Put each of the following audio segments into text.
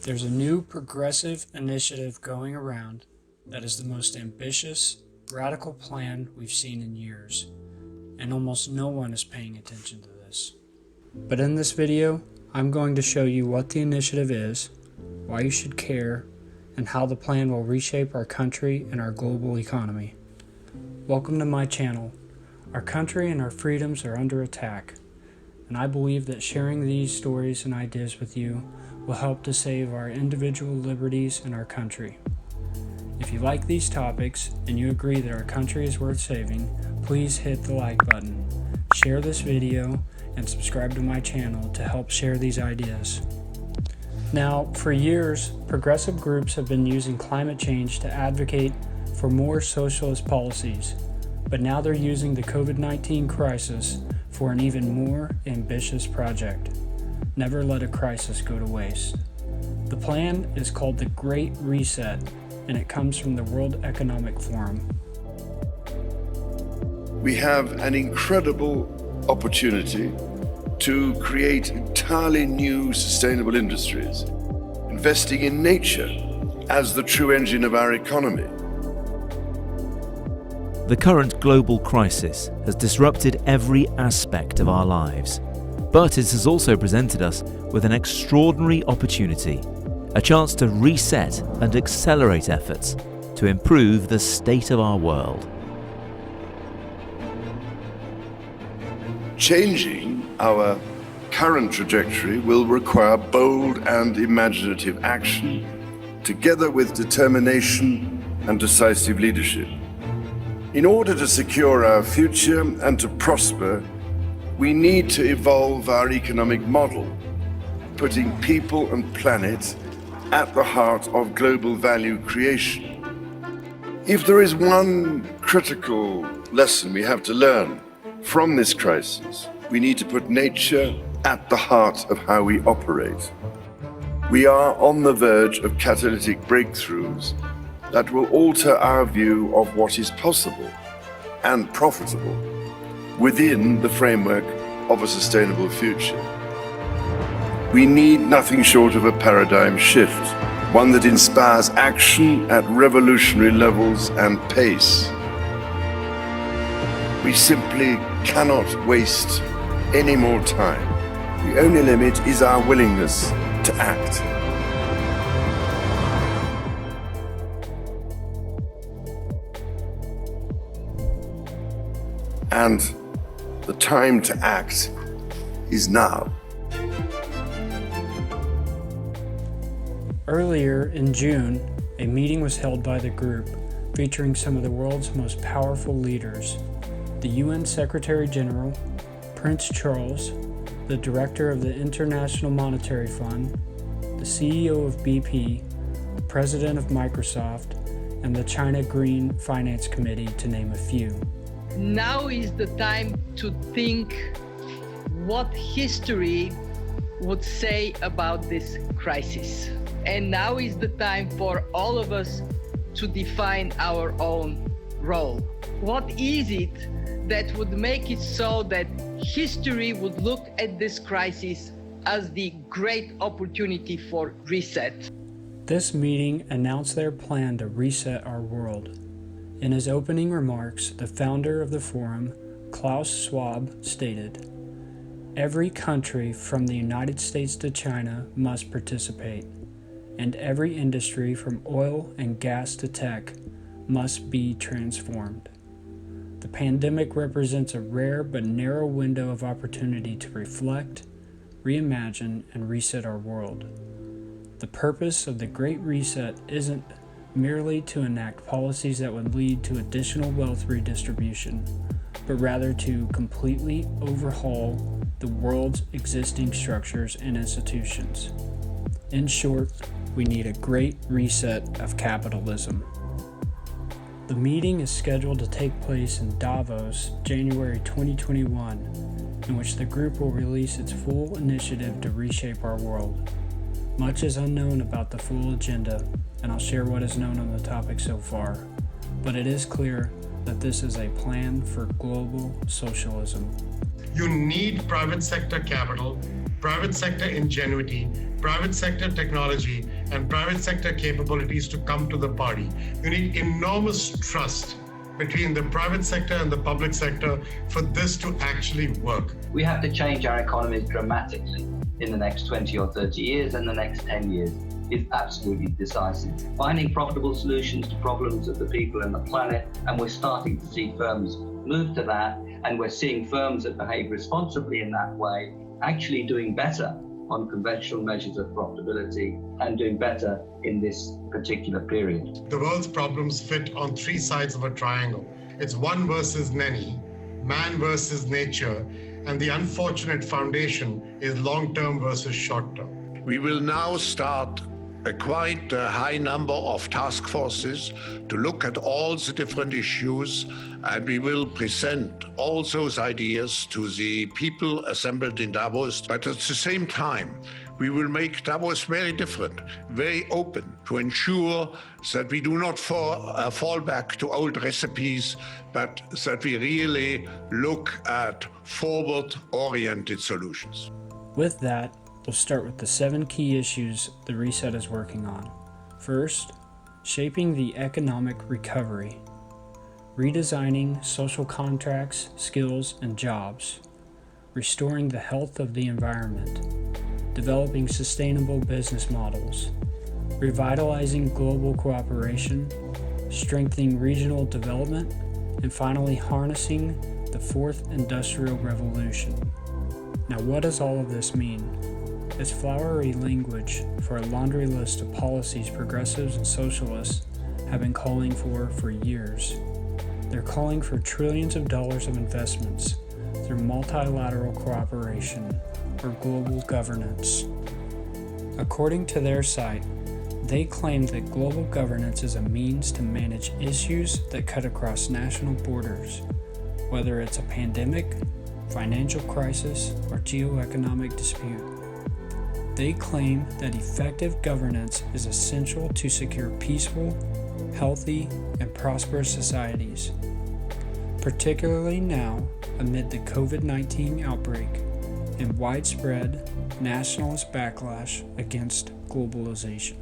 There's a new progressive initiative going around that is the most ambitious, radical plan we've seen in years, and almost no one is paying attention to this. But in this video, I'm going to show you what the initiative is, why you should care, and how the plan will reshape our country and our global economy. Welcome to my channel. Our country and our freedoms are under attack, and I believe that sharing these stories and ideas with you will help to save our individual liberties and our country. If you like these topics and you agree that our country is worth saving, please hit the like button, share this video, and subscribe to my channel to help share these ideas. Now, for years, progressive groups have been using climate change to advocate for more socialist policies, but now they're using the COVID-19 crisis for an even more ambitious project. Never let a crisis go to waste. The plan is called the Great Reset, and it comes from the World Economic Forum. We have an incredible opportunity to create entirely new sustainable industries, investing in nature as the true engine of our economy. The current global crisis has disrupted every aspect of our lives, but it has also presented us with an extraordinary opportunity, a chance to reset and accelerate efforts to improve the state of our world. Changing our current trajectory will require bold and imaginative action, together with determination and decisive leadership. In order to secure our future and to prosper, we need to evolve our economic model, putting people and planet at the heart of global value creation. If there is one critical lesson we have to learn from this crisis, we need to put nature at the heart of how we operate. We are on the verge of catalytic breakthroughs that will alter our view of what is possible and profitable within the framework of a sustainable future. We need nothing short of a paradigm shift, one that inspires action at revolutionary levels and pace. We simply cannot waste any more time. The only limit is our willingness to act. And the time to act is now. Earlier in June, a meeting was held by the group featuring some of the world's most powerful leaders: the UN Secretary General, Prince Charles, the Director of the International Monetary Fund, the CEO of BP, President of Microsoft, and the China Green Finance Committee, to name a few. Now is the time to think what history would say about this crisis. And now is the time for all of us to define our own role. What is it that would make it so that history would look at this crisis as the great opportunity for reset? This meeting announced their plan to reset our world. In his opening remarks, the founder of the forum, Klaus Schwab, stated, "Every country from the United States to China must participate, and every industry from oil and gas to tech must be transformed. The pandemic represents a rare but narrow window of opportunity to reflect, reimagine, and reset our world. The purpose of the Great Reset isn't merely to enact policies that would lead to additional wealth redistribution, but rather to completely overhaul the world's existing structures and institutions. In short, we need a great reset of capitalism." The meeting is scheduled to take place in Davos, January 2021, in which the group will release its full initiative to reshape our world. Much is unknown about the full agenda, and I'll share what is known on the topic so far, but it is clear that this is a plan for global socialism. You need private sector capital, private sector ingenuity, private sector technology, and private sector capabilities to come to the party. You need enormous trust between the private sector and the public sector for this to actually work. We have to change our economies dramatically in the next 20 or 30 years, and the next 10 years is absolutely decisive. Finding profitable solutions to problems of the people and the planet, and we're starting to see firms move to that, and we're seeing firms that behave responsibly in that way actually doing better on conventional measures of profitability and doing better in this particular period. The world's problems fit on three sides of a triangle. It's one versus many, man versus nature, and the unfortunate foundation is long-term versus short-term. We will now start a quite high number of task forces to look at all the different issues, and we will present all those ideas to the people assembled in Davos. But at the same time, we will make Davos very different, very open, to ensure that we do not fall back to old recipes, but that we really look at forward-oriented solutions. With that, we'll start with the 7 key issues the Reset is working on. First, shaping the economic recovery, redesigning social contracts, skills, and jobs, restoring the health of the environment, developing sustainable business models, revitalizing global cooperation, strengthening regional development, and finally harnessing the 4th Industrial Revolution. Now, what does all of this mean? It's flowery language for a laundry list of policies progressives and socialists have been calling for years. They're calling for trillions of dollars of investments through multilateral cooperation or global governance. According to their site, they claim that global governance is a means to manage issues that cut across national borders, whether it's a pandemic, financial crisis, or geoeconomic dispute. They claim that effective governance is essential to secure peaceful, healthy, and prosperous societies, particularly now amid the COVID-19 outbreak and widespread nationalist backlash against globalization.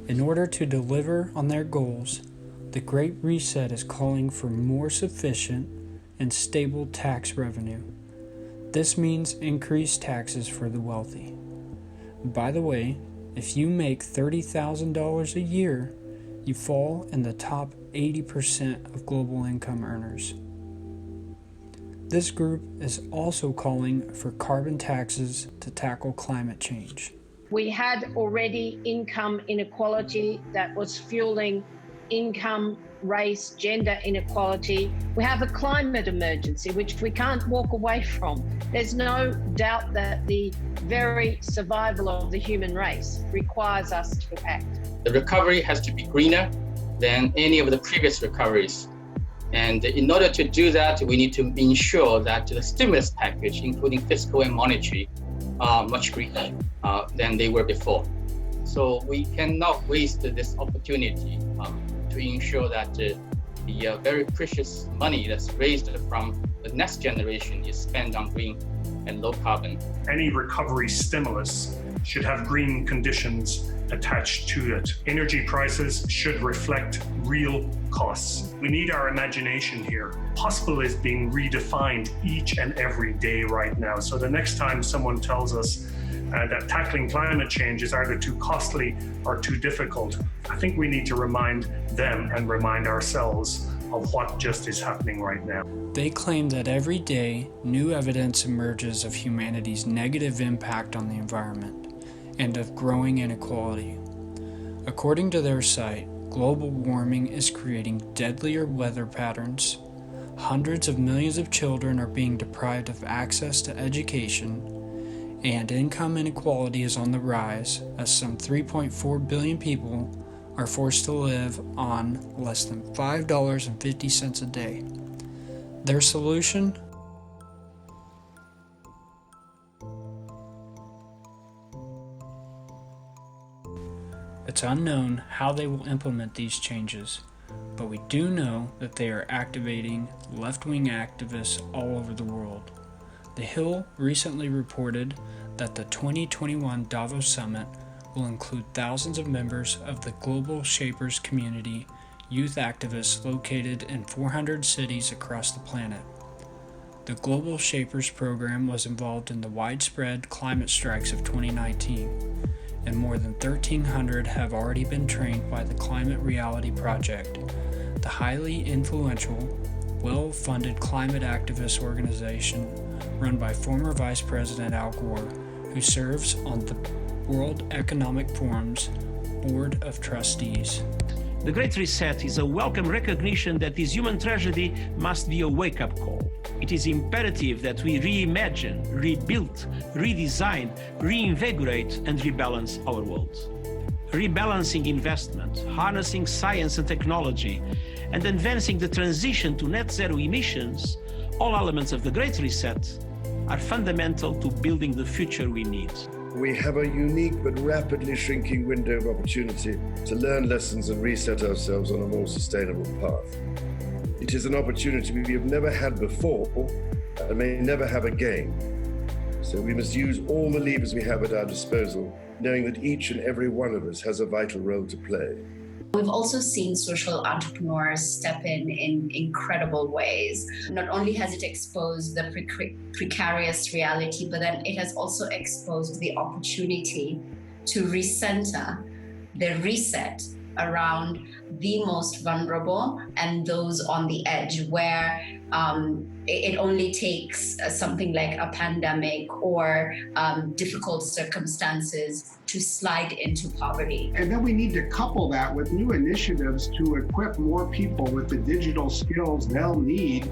In order to deliver on their goals, the Great Reset is calling for more sufficient and stable tax revenue. This means increased taxes for the wealthy. By the way, if you make $30,000 a year, you fall in the top 80% of global income earners. This group is also calling for carbon taxes to tackle climate change. We had already income inequality that was fueling income, race, gender inequality. We have a climate emergency, which we can't walk away from. There's no doubt that the very survival of the human race requires us to act. The recovery has to be greener than any of the previous recoveries. And in order to do that, we need to ensure that the stimulus package, including fiscal and monetary, are much greener than they were before. So we cannot waste this opportunity to ensure that the very precious money that's raised from the next generation is spent on green and low carbon. Any recovery stimulus should have green conditions attached to it. Energy prices should reflect real costs. We need our imagination here. Possible is being redefined each and every day right now. So the next time someone tells us that tackling climate change is either too costly or too difficult, I think we need to remind them and remind ourselves of what just is happening right now. They claim that every day, new evidence emerges of humanity's negative impact on the environment and of growing inequality. According to their site, global warming is creating deadlier weather patterns. Hundreds of millions of children are being deprived of access to education, and income inequality is on the rise as some 3.4 billion people are forced to live on less than $5.50 a day. Their solution? It's unknown how they will implement these changes, but we do know that they are activating left-wing activists all over the world. The Hill recently reported that the 2021 Davos Summit will include thousands of members of the Global Shapers community, youth activists located in 400 cities across the planet. The Global Shapers program was involved in the widespread climate strikes of 2019, and more than 1,300 have already been trained by the Climate Reality Project, the highly influential, well-funded climate activist organization run by former Vice President Al Gore, who serves on the World Economic Forum's Board of Trustees. The Great Reset is a welcome recognition that this human tragedy must be a wake-up call. It is imperative that we reimagine, rebuild, redesign, reinvigorate, and rebalance our world. Rebalancing investment, harnessing science and technology, and advancing the transition to net zero emissions, all elements of the Great Reset, are fundamental to building the future we need. We have a unique but rapidly shrinking window of opportunity to learn lessons and reset ourselves on a more sustainable path. It is an opportunity we have never had before and may never have again. So we must use all the levers we have at our disposal, knowing that each and every one of us has a vital role to play. We've also seen social entrepreneurs step in incredible ways. Not only has it exposed the precarious reality, but then it has also exposed the opportunity to recenter the reset around the most vulnerable and those on the edge, where it only takes something like a pandemic or difficult circumstances to slide into poverty. And then we need to couple that with new initiatives to equip more people with the digital skills they'll need,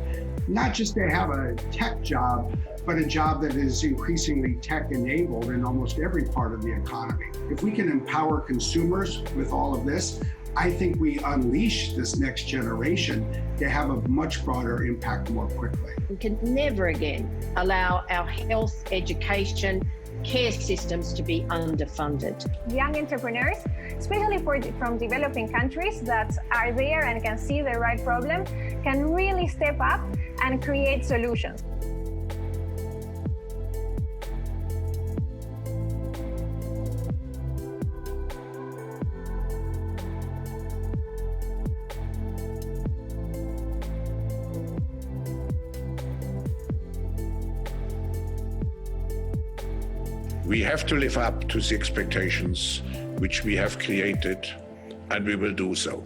not just to have a tech job, but a job that is increasingly tech-enabled in almost every part of the economy. If we can empower consumers with all of this, I think we unleash this next generation to have a much broader impact more quickly. We can never again allow our health, education, care systems to be underfunded. Young entrepreneurs, especially from developing countries that are there and can see the right problem, can really step up and create solutions. We have to live up to the expectations which we have created, and we will do so.